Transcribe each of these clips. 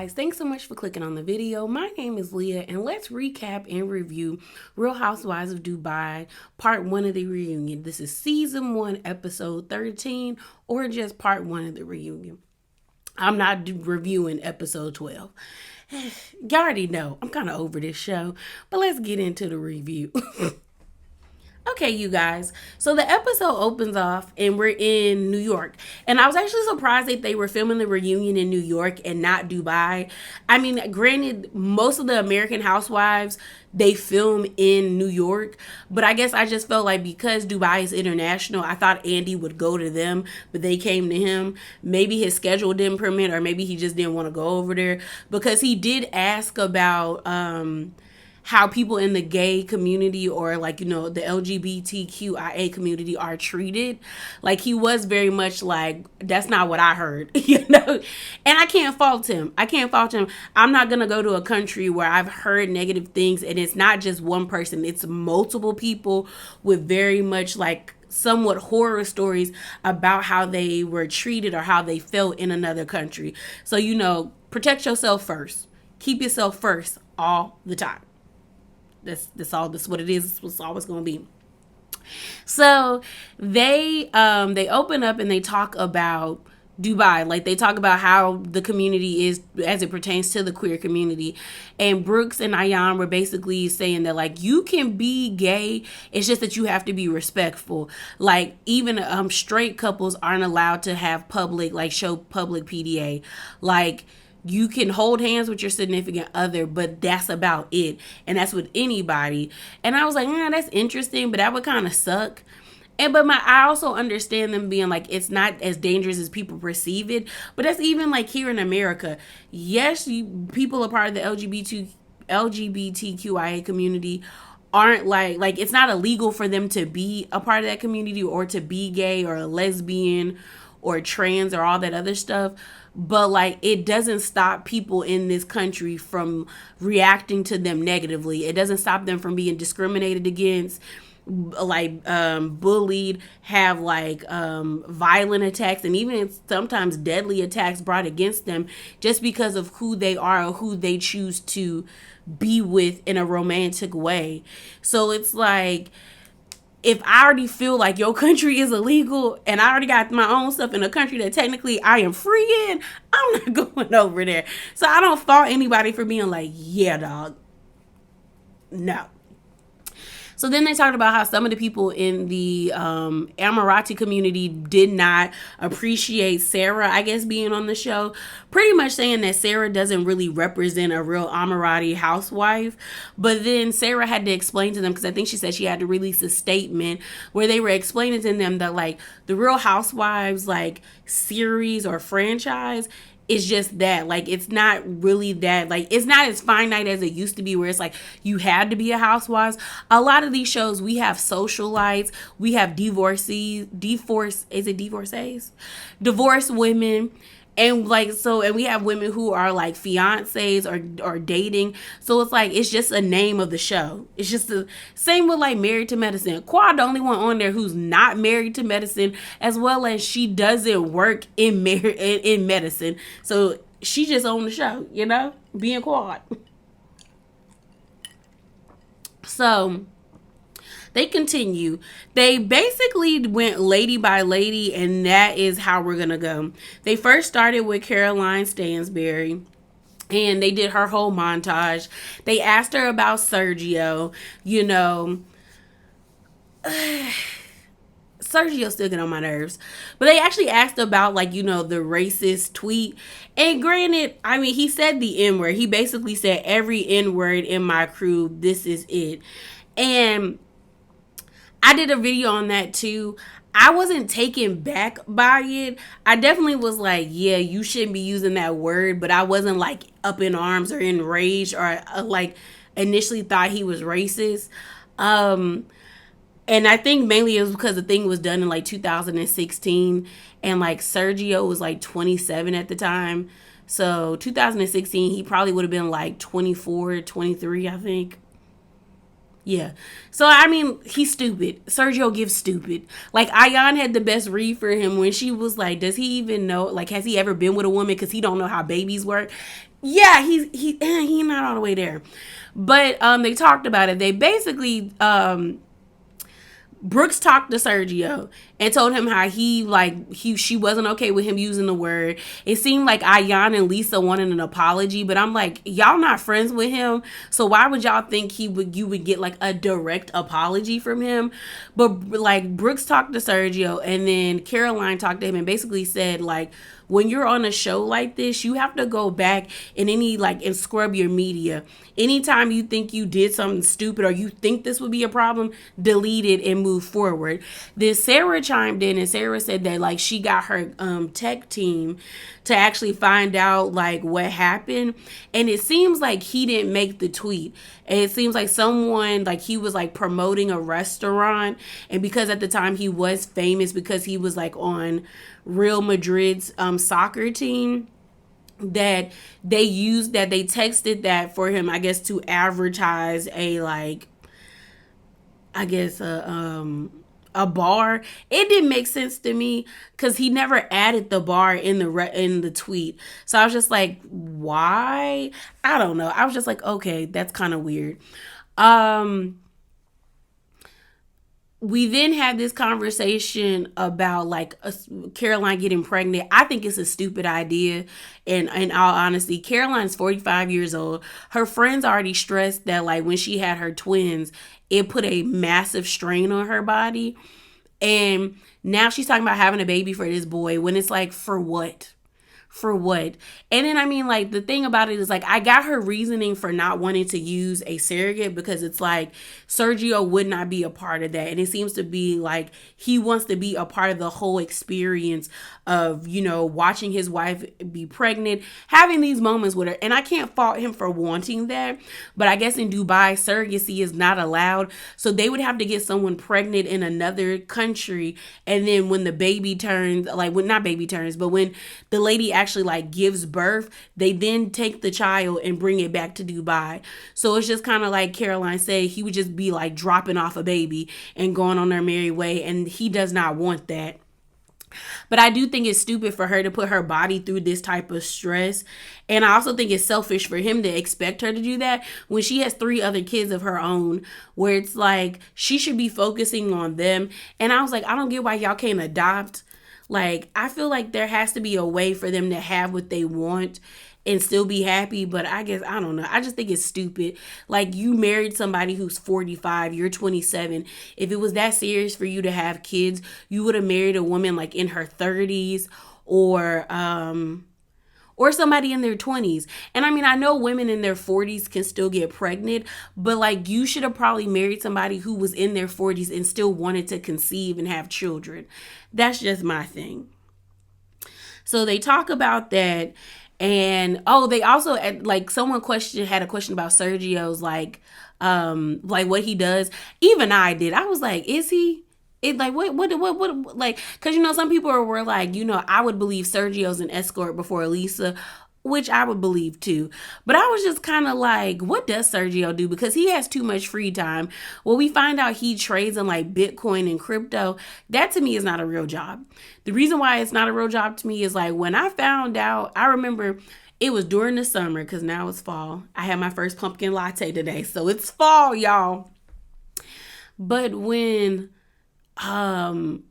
guys, thanks so much for clicking on the video. My name is Leah, and let's recap and review Real Housewives of Dubai, part 1 of the reunion. This is season 1, episode 13, or just part 1 of the reunion. I'm not reviewing episode 12. Y'all already know, I'm kind of over this show, but let's get into the review. Okay, you guys. So the episode opens off and we're in New York. And I was actually surprised that they were filming the reunion in New York and not Dubai. I mean, granted, most of the American Housewives, they film in New York. But I guess I just felt like because Dubai is international, I thought Andy would go to them, but they came to him. Maybe his schedule didn't permit, or maybe he just didn't want to go over there. Because he did ask about how people in the gay community or the LGBTQIA community are treated. Like, he was very much that's not what I heard, And I can't fault him. I'm not going to go to a country where I've heard negative things and it's not just one person. It's multiple people with very much somewhat horror stories about how they were treated or how they felt in another country. So, protect yourself first. Keep yourself first all the time. That's what it is. It's always going to be. So they open up and they talk about Dubai. They talk about how the community is as it pertains to the queer community. And Brooks and Ayan were basically saying that you can be gay. It's just that you have to be respectful. Even straight couples aren't allowed to have show public PDA. You can hold hands with your significant other, but that's about it. And that's with anybody. And I was like, that's interesting, but that would kind of suck. I also understand them being it's not as dangerous as people perceive it. But that's even here in America. Yes, people are part of the LGBTQIA community aren't it's not illegal for them to be a part of that community or to be gay or a lesbian or trans or all that other stuff. But it doesn't stop people in this country from reacting to them negatively. It doesn't stop them from being discriminated against, bullied, have violent attacks, and even sometimes deadly attacks brought against them just because of who they are or who they choose to be with in a romantic way. So it's if I already feel like your country is illegal and I already got my own stuff in a country that technically I am free in, I'm not going over there. So I don't fault anybody for being yeah, dog. No. So then they talked about how some of the people in the Emirati community did not appreciate Sarah, I guess, being on the show. Pretty much saying that Sarah doesn't really represent a real Emirati housewife. But then Sarah had to explain to them, because I think she said she had to release a statement where they were explaining to them that the Real Housewives series or franchise, it's just that it's not really that it's not as finite as it used to be, where it's you had to be a housewife. A lot of these shows, we have socialites, we have divorced women, and and we have women who are fiancés or dating. So it's just a name of the show. It's just the same with Married to Medicine. Quad the only one on there who's not married to medicine, as well as she doesn't work in medicine. So she just on the show, being Quad. So they continue. They basically went lady by lady, and that is how we're going to go. They first started with Caroline Stansberry, and they did her whole montage. They asked her about Sergio. Sergio still get on my nerves. But they actually asked about, the racist tweet. And granted, I mean, he said the N-word. He basically said every N-word in my crew, this is it. And I did a video on that too. I wasn't taken back by it. I definitely was yeah, you shouldn't be using that word, but I wasn't up in arms or enraged or initially thought he was racist. And I think mainly it was because the thing was done in 2016, and Sergio was 27 at the time. So 2016, he probably would have been 24, 23, I think. Yeah. So, I mean, he's stupid. Sergio gives stupid. Ayan had the best read for him when she was does he even know, has he ever been with a woman? Because he don't know how babies work. Yeah, he's not all the way there. But they talked about it. They basically Brooks talked to Sergio and told him how she wasn't okay with him using the word. It seemed like Ayan and Lisa wanted an apology, but I'm like, y'all not friends with him, so why would y'all think you would get like a direct apology from him? But like Brooks talked to Sergio, and then Caroline talked to him and basically said like, when you're on a show like this, you have to go back and scrub your media. Anytime you think you did something stupid or you think this would be a problem, delete it and move forward. Then Sarah chimed in and Sarah said that like she got her tech team to actually find out like what happened, and it seems like he didn't make the tweet. And it seems like someone like he was like promoting a restaurant, and because at the time he was famous because he was like on Real Madrid's soccer team, that they texted that for him, I guess, to advertise a like, I guess a bar. It didn't make sense to me because he never added the bar in the tweet. So I was just like, why? I don't know. I was just like, okay, that's kind of weird. We then had this conversation about like Caroline getting pregnant. I think it's a stupid idea. And in all honesty, Caroline's 45 years old. Her friends already stressed that like when she had her twins, it put a massive strain on her body. And now she's talking about having a baby for this boy when it's like, for what? For what? And then I mean, like, the thing about it is like I got her reasoning for not wanting to use a surrogate because it's like Sergio would not be a part of that, and it seems to be like he wants to be a part of the whole experience of, you know, watching his wife be pregnant, having these moments with her. And I can't fault him for wanting that, but I guess in Dubai surrogacy is not allowed, so they would have to get someone pregnant in another country, and then when the baby turns, like, when not baby turns, but when the lady actually like gives birth, they then take the child and bring it back to Dubai. So it's just kind of like Caroline said, he would just be like dropping off a baby and going on their merry way, and he does not want that. But I do think it's stupid for her to put her body through this type of stress. And I also think it's selfish for him to expect her to do that when she has 3 other kids of her own, where it's like she should be focusing on them. And I was like, I don't get why y'all can't adopt. Like, I feel like there has to be a way for them to have what they want and still be happy. But I guess, I don't know. I just think it's stupid. Like, you married somebody who's 45, you're 27. If it was that serious for you to have kids, you would have married a woman like in her 30s or somebody in their 20s. And I mean, I know women in their 40s can still get pregnant, but like you should have probably married somebody who was in their 40s and still wanted to conceive and have children. That's just my thing. So they talk about that. And oh, they also like someone had a question about Sergio's like what he does. Even I did. I was like, is he? It like what like, because you know some people were like, you know, I would believe Sergio's an escort before Lisa, which I would believe too. But I was just kind of like, what does Sergio do? Because he has too much free time. Well, we find out he trades in like Bitcoin and crypto. That to me is not a real job. The reason why it's not a real job to me is like when I found out, I remember it was during the summer because now it's fall. I had my first pumpkin latte today. So it's fall, y'all. But um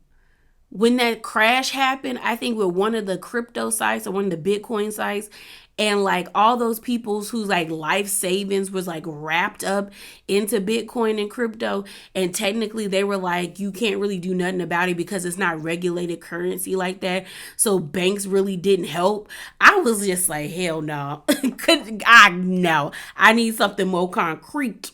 when that crash happened, I think with one of the crypto sites or one of the Bitcoin sites, and like all those people's whose like life savings was like wrapped up into Bitcoin and crypto, and technically they were like, you can't really do nothing about it because it's not regulated currency like that. So banks really didn't help. I was just like, hell no. I need something more concrete.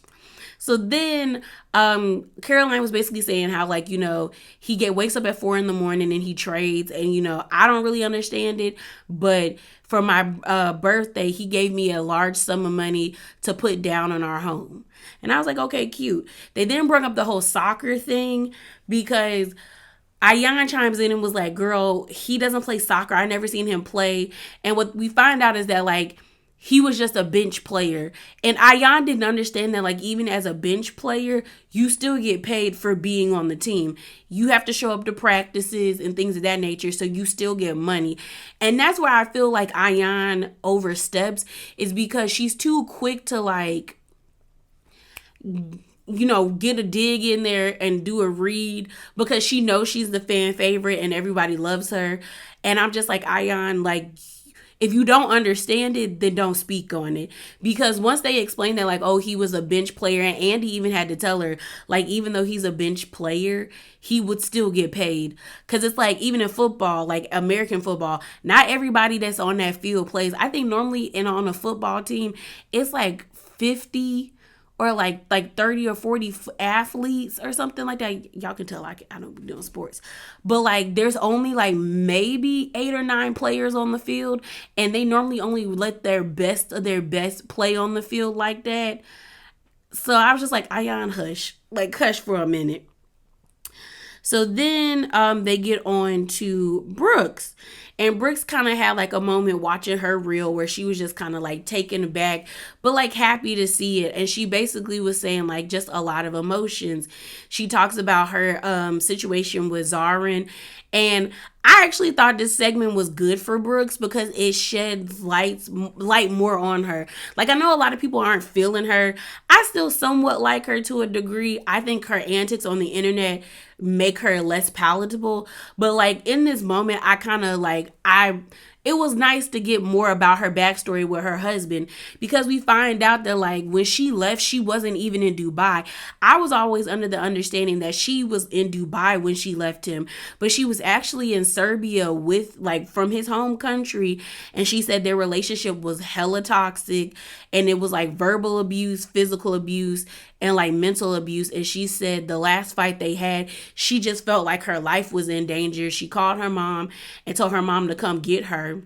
So then Caroline was basically saying how, like, you know, wakes up at 4 a.m. and he trades. And, you know, I don't really understand it. But for my birthday, he gave me a large sum of money to put down on our home. And I was like, okay, cute. They then brought up the whole soccer thing because Ayan chimes in and was like, girl, he doesn't play soccer. I never seen him play. And what we find out is that, like, he was just a bench player. And Ayan didn't understand that, like, even as a bench player, you still get paid for being on the team. You have to show up to practices and things of that nature, so you still get money. And that's where I feel like Ayan oversteps, is because she's too quick to, like, get a dig in there and do a read because she knows she's the fan favorite and everybody loves her. And I'm just like, Ayan, like, if you don't understand it, then don't speak on it. Because once they explained that, like, oh, he was a bench player, and Andy even had to tell her, like, even though he's a bench player, he would still get paid. Because it's like, even in football, like American football, not everybody that's on that field plays. I think normally on a football team, it's like 50 or like 30 or 40 athletes or something like that. Y'all can tell I don't be doing sports. But like there's only like maybe 8 or 9 players on the field, and they normally only let their best of their best play on the field like that. So I was just like, Ayan, hush. Like, hush for a minute. So then they get on to Brooks. And Brooks kind of had like a moment watching her reel where she was just kind of like taken aback, but like happy to see it. And she basically was saying like just a lot of emotions. She talks about her situation with Zarin. And I actually thought this segment was good for Brooks because it sheds light more on her. Like, I know a lot of people aren't feeling her. I still somewhat like her to a degree. I think her antics on the internet make her less palatable. But like in this moment, I kind of like it was nice to get more about her backstory with her husband, because we find out that like when she left, she wasn't even in Dubai. I was always under the understanding that she was in Dubai when she left him, but she was actually in Serbia with like from his home country. And she said their relationship was hella toxic, and it was like verbal abuse, physical abuse, and like mental abuse. And she said the last fight they had, she just felt like her life was in danger. She called her mom and told her mom to come get her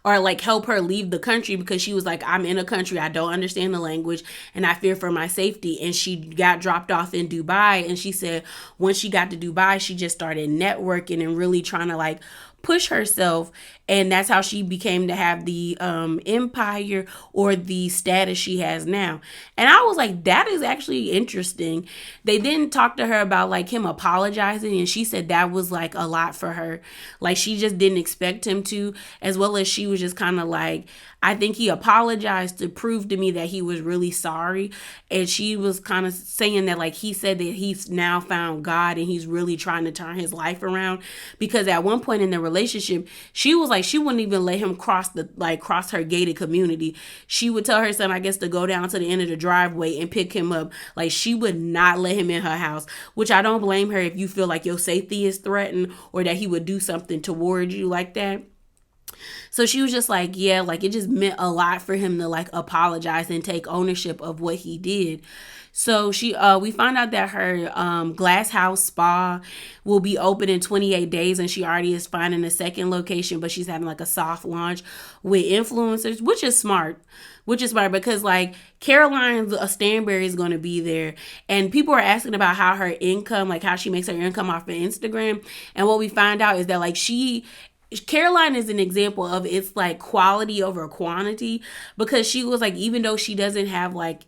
or like help her leave the country, because she was like, I'm in a country, I don't understand the language, and I fear for my safety. And she got dropped off in Dubai. And she said when she got to Dubai, she just started networking and really trying to like push herself, and that's how she became to have the empire or the status she has now. And I was like, that is actually interesting. They then talked to her about like him apologizing, and she said that was like a lot for her. Like she just didn't expect him to, as well as she was just kind of like, I think he apologized to prove to me that he was really sorry. And she was kind of saying that like he said that he's now found God and he's really trying to turn his life around, because at one point in the relationship, she was like, she wouldn't even let him cross her gated community. She would tell her son, I guess, to go down to the end of the driveway and pick him up. Like she would not let him in her house, which I don't blame her if you feel like your safety is threatened or that he would do something towards you like that. So she was just like, yeah, like it just meant a lot for him to like apologize and take ownership of what he did. So we found out that her glass house spa will be open in 28 days, and she already is finding a second location, but she's having like a soft launch with influencers, which is smart. Because like Caroline Stanberry is going to be there, and people are asking about how her income, like how she makes her income off of Instagram. And what we find out is that like Caroline is an example of it's like quality over quantity, because she was like, even though she doesn't have like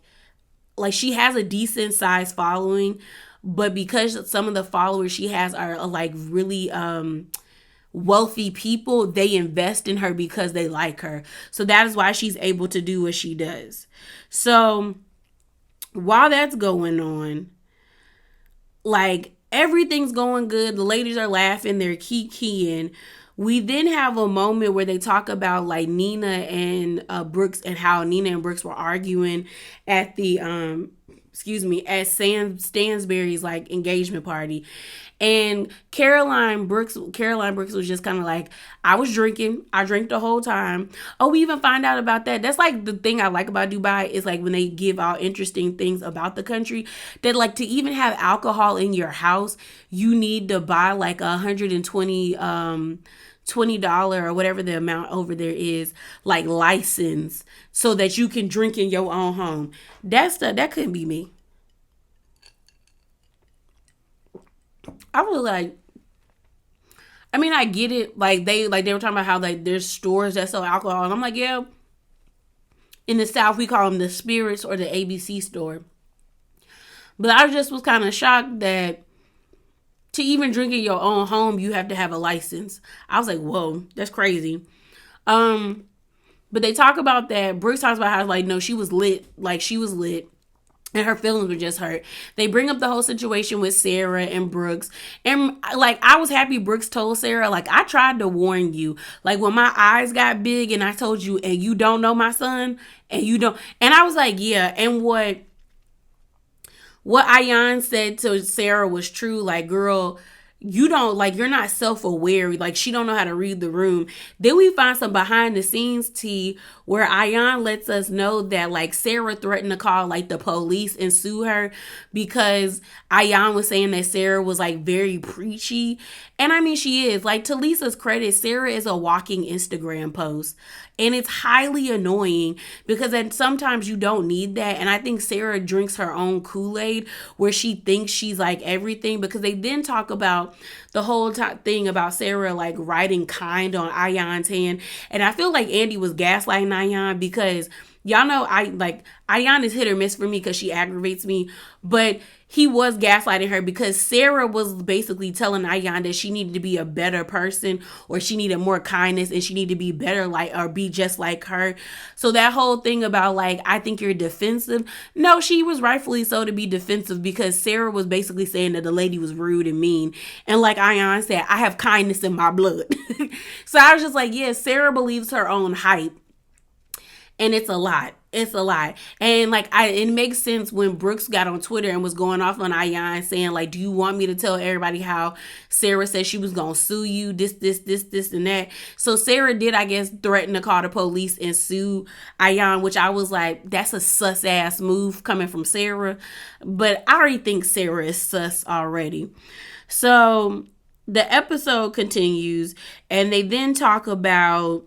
she has a decent sized following, but because some of the followers she has are like really wealthy people, they invest in her because they like her. So that is why she's able to do what she does. So while that's going on, like everything's going good, the ladies are laughing, they're kikiing. We then have a moment where they talk about like Nina and Brooks, and how Nina and Brooks were arguing at the at Stansberry's like engagement party. And Caroline Brooks was just kind of like, I was drinking. I drank the whole time. Oh, we even find out about that. That's like the thing I like about Dubai, is like when they give out interesting things about the country, that like to even have alcohol in your house, you need to buy like 120 $20 or whatever the amount over there is, like license, so that you can drink in your own home. That couldn't be me. I was like, I mean, I get it. Like they were talking about how like there's stores that sell alcohol, and I'm like, yeah, In the South, we call them the spirits or the ABC store. But I just was kind of shocked that to even drink in your own home, you have to have a license. I was like, whoa, that's crazy. But they talk about that. Brooks talks about how, like, no, she was lit. Like, she was lit. And her feelings were just hurt. They bring up the whole situation with Sarah and Brooks. And, like, I was happy Brooks told Sarah, like, I tried to warn you. Like, when my eyes got big and I told you, and you don't know my son, and you don't. And I was like, yeah. And what Ayan said to Sarah was true. Like, girl, you don't, like, you're not self-aware. Like, she don't know how to read the room. Then we find some behind the scenes tea where Ayan lets us know that, like, Sarah threatened to call, like, the police and sue her because Ayan was saying that Sarah was, like, very preachy. And I mean, she is. Like, to Lisa's credit, Sarah is a walking Instagram post. And it's highly annoying because then sometimes you don't need that. And I think Sarah drinks her own Kool-Aid where she thinks she's like everything, because they then talk about the whole thing about Sarah like writing kind on Ayan's hand. And I feel like Andy was gaslighting Ayan because y'all know Ayan is hit or miss for me because she aggravates me. But he was gaslighting her because Sarah was basically telling Ayan that she needed to be a better person, or she needed more kindness, and she needed to be better, like, or be just like her. So that whole thing about, like, I think you're defensive. No, she was rightfully so to be defensive because Sarah was basically saying that the lady was rude and mean. And like Ayan said, I have kindness in my blood. So I was just like, yeah, Sarah believes her own hype. And it's a lot. It's a lot. And like, it makes sense when Brooks got on Twitter and was going off on Ayan saying, like, do you want me to tell everybody how Sarah said she was going to sue you? This, and that. So Sarah did, I guess, threaten to call the police and sue Ayan, which I was like, that's a sus ass move coming from Sarah. But I already think Sarah is sus already. So the episode continues and they then talk about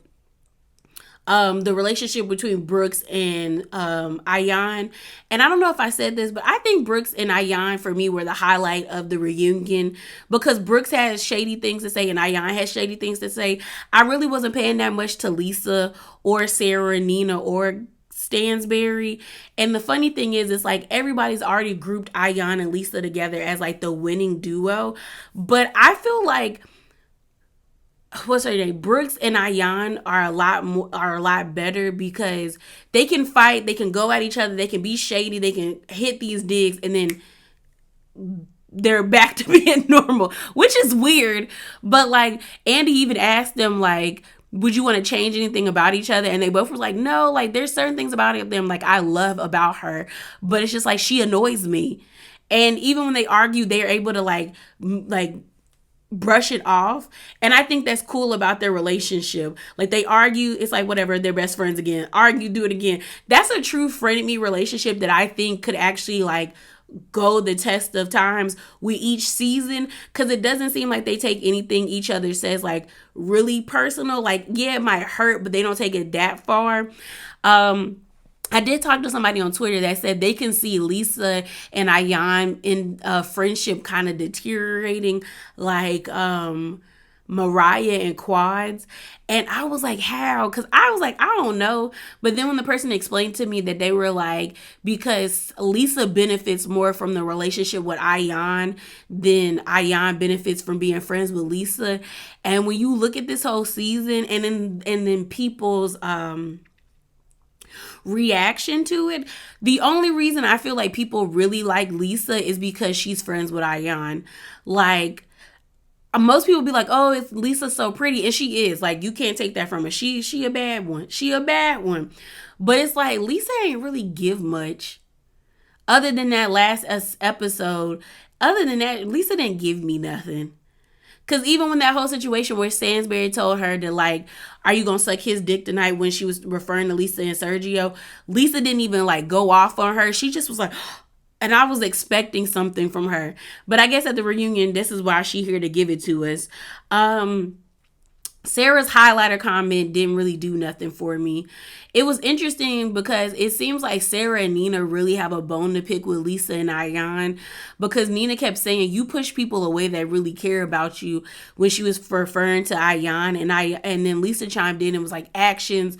the relationship between Brooks and Ayan. And I don't know if I said this, but I think Brooks and Ayan for me were the highlight of the reunion because Brooks has shady things to say and Ayan has shady things to say. I really wasn't paying that much to Lisa or Sarah, Nina, or Stansberry. And the funny thing is, it's like everybody's already grouped Ayan and Lisa together as like the winning duo. But I feel like what's her name? Brooks and Ayan are a lot better because they can fight, they can go at each other, they can be shady, they can hit these digs, and then they're back to being normal, which is weird. But like Andy even asked them like, would you want to change anything about each other? And they both were like, no, like there's certain things about them like I love about her, but it's just like she annoys me. And even when they argue, they're able to like brush it off. And I think that's cool about their relationship. Like they argue, it's like whatever, they're best friends again. Argue, do it again. That's a true frenemy relationship that I think could actually like go the test of times with each season, because it doesn't seem like they take anything each other says like really personal. Like, yeah, it might hurt, but they don't take it that far. I did talk to somebody on Twitter that said they can see Lisa and Ayan in friendship kind of deteriorating, like Mariah and Quads. And I was like, how? Because I was like, I don't know. But then when the person explained to me that they were like, because Lisa benefits more from the relationship with Ayan than Ayan benefits from being friends with Lisa. And when you look at this whole season and then people's reaction to it, the only reason I feel like people really like Lisa is because she's friends with Ayan. Like, most people be like, oh, it's Lisa's so pretty, and she is. Like, you can't take that from her. She a bad one. She a bad one. But it's like Lisa ain't really give much. Other than that last episode, other than that, Lisa didn't give me nothing. Because even when that whole situation where Stansberry told her to, like, are you going to suck his dick tonight, when she was referring to Lisa and Sergio, Lisa didn't even, like, go off on her. She just was like, and I was expecting something from her. But I guess at the reunion, this is why she's here to give it to us. Sarah's highlighter comment didn't really do nothing for me. It was interesting because it seems like Sarah and Nina really have a bone to pick with Lisa and Ayan, because Nina kept saying you push people away that really care about you, when she was referring to Ayan, and then Lisa chimed in and was like, actions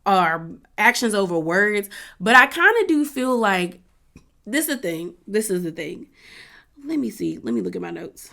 or actions over words. But I kind of do feel like this is the thing. This is the thing. Let me see. Let me look at my notes.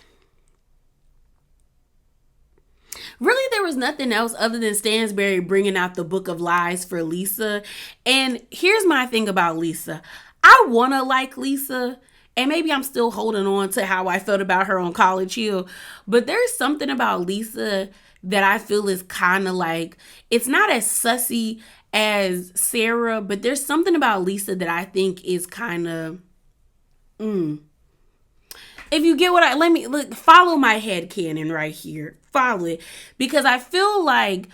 Really, there was nothing else other than Stansberry bringing out the book of lies for Lisa. And here's my thing about Lisa. I want to like Lisa. And maybe I'm still holding on to how I felt about her on College Hill. But there's something about Lisa that I feel is kind of like, it's not as sussy as Sarah, but there's something about Lisa that I think is kind of, if you get what let me look, follow my head canon right here. Follow it. Because I feel like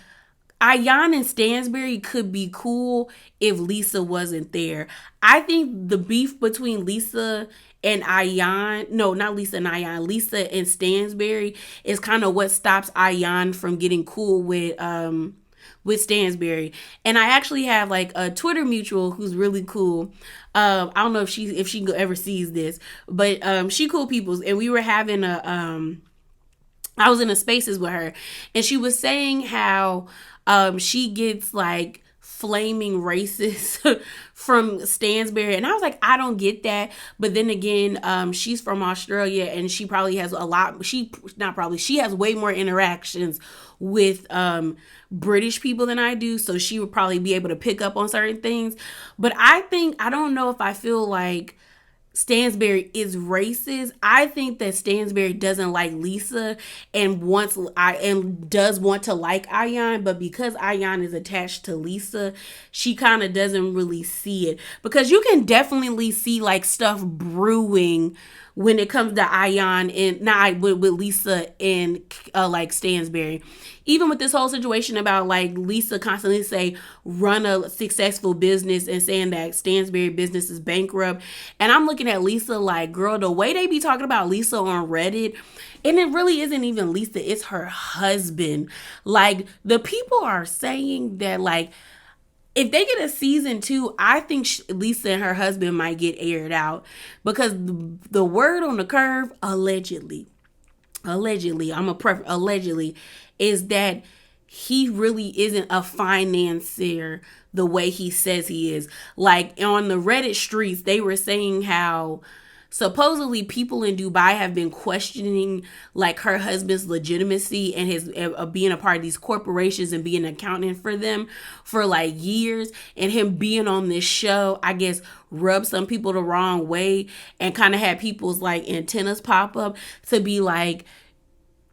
Ayan and Stansberry could be cool if Lisa wasn't there. I think the beef between Lisa and Ayan, no, not Lisa and Ayan, Lisa and Stansberry is kind of what stops Ayan from getting cool with Stansberry. And I actually have like a Twitter mutual who's really cool. I don't know if she ever sees this, but she cool peoples, and we were having I was in a spaces with her, and she was saying how she gets like flaming racist from Stansberry, and I was like, I don't get that. But then again, she's from Australia, and she probably has she has way more interactions with British people than I do, so she would probably be able to pick up on certain things. But I don't know if I feel like Stansberry is racist. I think that Stansberry doesn't like Lisa and does want to like Ayan, but because Ayan is attached to Lisa, she kind of doesn't really see it. Because you can definitely see like stuff brewing when it comes to Ayan and not with Lisa and like Stansberry. Even with this whole situation about like Lisa constantly say run a successful business and saying that Stansberry business is bankrupt. And I'm looking at Lisa like, girl, the way they be talking about Lisa on Reddit, and it really isn't even Lisa, it's her husband. Like, the people are saying that like, if they get a season 2, I think Lisa and her husband might get aired out, because the word on the curve, allegedly, is that he really isn't a financier the way he says he is. Like, on the Reddit streets, they were saying how supposedly people in Dubai have been questioning like her husband's legitimacy and his being a part of these corporations and being an accountant for them for like years, and him being on this show, I guess, rubbed some people the wrong way and kind of had people's like antennas pop up to be like,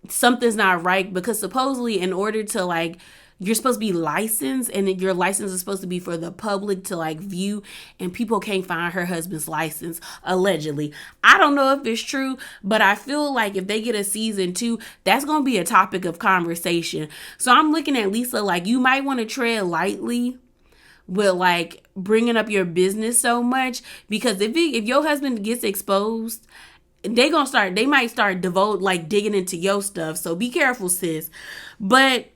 something's not right, because supposedly in order to like, you're supposed to be licensed, and your license is supposed to be for the public to like view, and people can't find her husband's license, allegedly. I don't know if it's true, but I feel like if they get a season 2, that's going to be a topic of conversation. So I'm looking at Lisa like, you might want to tread lightly with like bringing up your business so much, because if your husband gets exposed, they might start digging into your stuff. So be careful, sis. But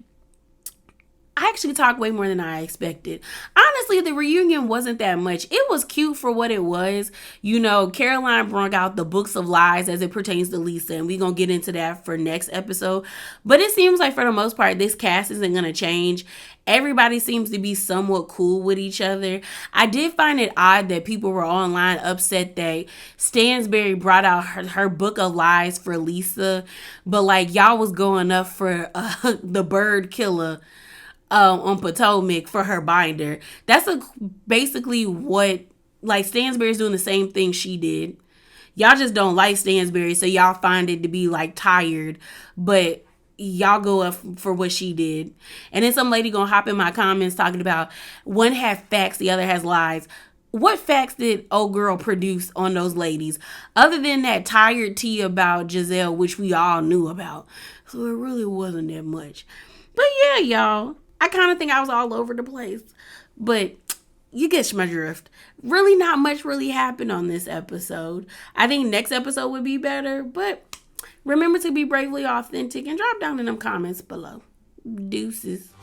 I actually talked way more than I expected. Honestly, the reunion wasn't that much. It was cute for what it was. You know, Caroline brought out the books of lies as it pertains to Lisa, and we're going to get into that for next episode. But it seems like for the most part, this cast isn't going to change. Everybody seems to be somewhat cool with each other. I did find it odd that people were online upset that Stansberry brought out her book of lies for Lisa, but like y'all was going up for the bird killer on Potomac for her binder. That's basically what, like, Stansberry's doing the same thing she did. Y'all just don't like Stansberry, so y'all find it to be like tired, but y'all go up for what she did. And then some lady gonna hop in my comments talking about one has facts, the other has lies. What facts did old girl produce on those ladies, other than that tired tea about Giselle, which we all knew about? So it really wasn't that much. But yeah, y'all, I kind of think I was all over the place, but you get my drift. Really not much really happened on this episode. I think next episode would be better, but remember to be bravely authentic and drop down in them comments below. Deuces.